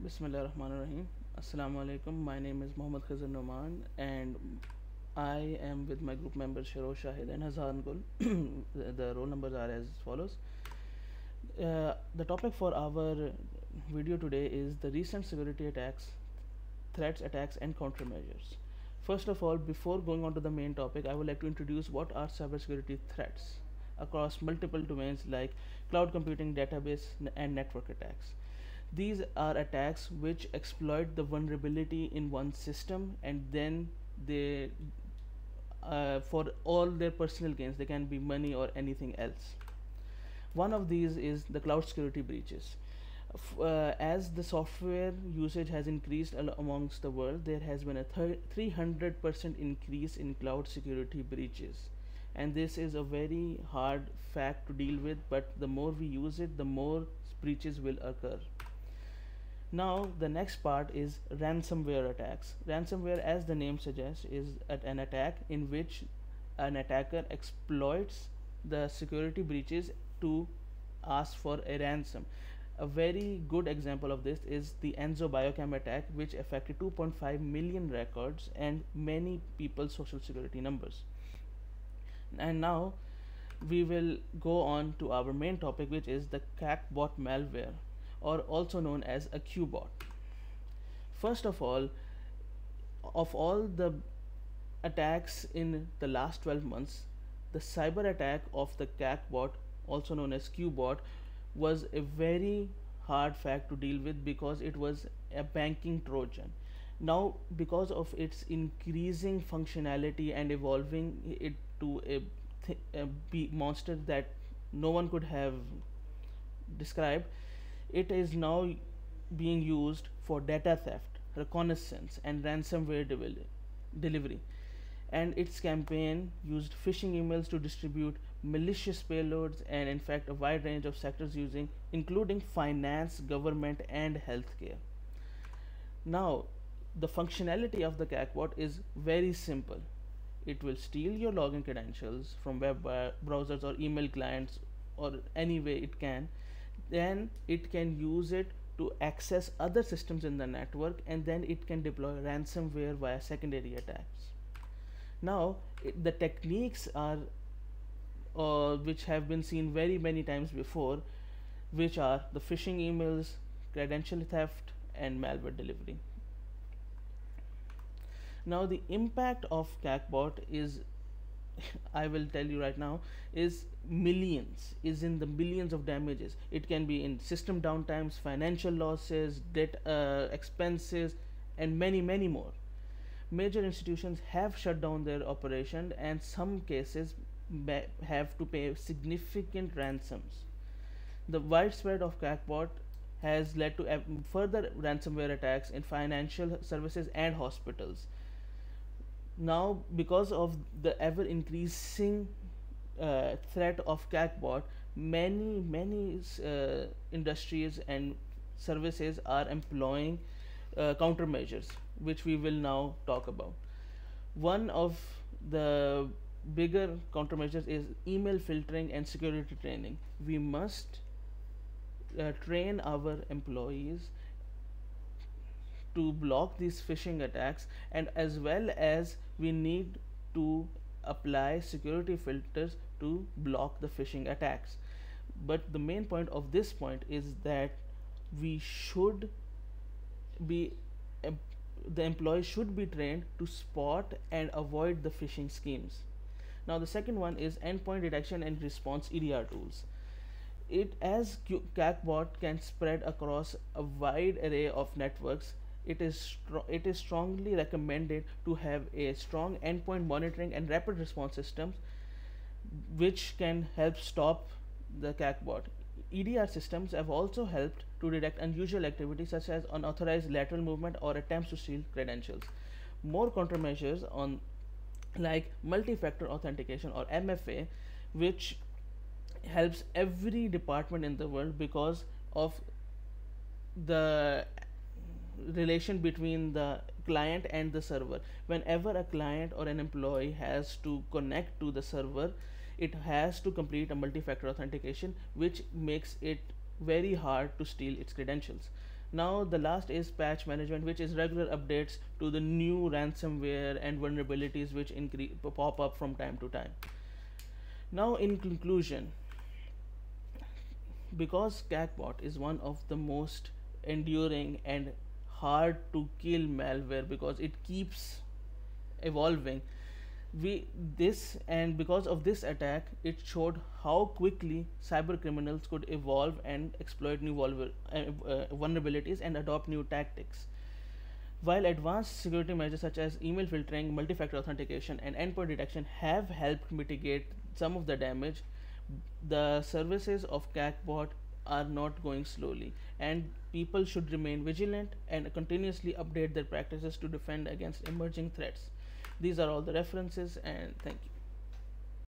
Bismillahirrahmanirrahim. Assalamu alaikum. My name is Mohammad Khazar Noman and I am with my group members Shiro Shahid and Hazan Gul. The roll numbers are as follows. The topic for our video today is the recent security attacks, threats, attacks, and countermeasures. First of all, before going on to the main topic, I would like to introduce what are cybersecurity threats across multiple domains like cloud computing, database, and network attacks. These are attacks which exploit the vulnerability in one system and then they, for all their personal gains, they can be money or anything else. One of these is the cloud security breaches. As the software usage has increased amongst the world, there has been a 300% increase in cloud security breaches. And this is a very hard fact to deal with, but the more we use it, the more breaches will occur. Now, the next part is ransomware attacks. Ransomware, as the name suggests, is an attack in which an attacker exploits the security breaches to ask for a ransom. A very good example of this is the Enzo Biochem attack, which affected 2.5 million records and many people's social security numbers. And now we will go on to our main topic, which is the CACbot malware, or also known as a Qbot. First of all the attacks in the last 12 months, the cyber attack of the CACbot, also known as Qbot, was a very hard fact to deal with because it was a banking Trojan. Now, because of its increasing functionality and evolving it to a monster that no one could have described, it is now being used for data theft, reconnaissance, and ransomware delivery. And its campaign used phishing emails to distribute malicious payloads and, in fact, a wide range of sectors including finance, government, and healthcare. Now, the functionality of the CACbot is very simple. It will steal your login credentials from web browsers or email clients or any way it can. Then it can use it to access other systems in the network, and then it can deploy ransomware via secondary attacks. Now, the techniques are which have been seen very many times before, which are the phishing emails, credential theft, and malware delivery. Now, the impact of CACbot is I will tell you right now, is in the millions of damages. It can be in system downtimes, financial losses, debt expenses, and many more. Major institutions have shut down their operation, and some cases have to pay significant ransoms. The widespread of CACbot has led to further ransomware attacks in financial services and hospitals. Now, because of the ever increasing threat of CACbot, many industries and services are employing countermeasures, which we will now talk about. One of the bigger countermeasures is email filtering and security training. We must train our employees to block these phishing attacks, and as well as we need to apply security filters to block the phishing attacks. But the main point of this point is that we should be the employees should be trained to spot and avoid the phishing schemes. Now, the second one is endpoint detection and response EDR tools. CACbot can spread across a wide array of networks, it is strongly recommended to have a strong endpoint monitoring and rapid response systems which can help stop the CACbot. EDR systems have also helped to detect unusual activity such as unauthorized lateral movement or attempts to steal credentials. More countermeasures on like multi-factor authentication or MFA, which helps every department in the world because of the relation between the client and the server. Whenever a client or an employee has to connect to the server, it has to complete a multi-factor authentication, which makes it very hard to steal its credentials. Now the last is patch management, which is regular updates to the new ransomware and vulnerabilities which pop up from time to time. Now in conclusion, because CACBot is one of the most enduring and hard to kill malware because it keeps evolving, we this and because of this attack, it showed how quickly cyber criminals could evolve and exploit new vulnerabilities and adopt new tactics. While advanced security measures such as email filtering, multi-factor authentication, and endpoint detection have helped mitigate some of the damage, the services of CACBot are not going slowly, and people should remain vigilant and continuously update their practices to defend against emerging threats. These are all the references, and thank you.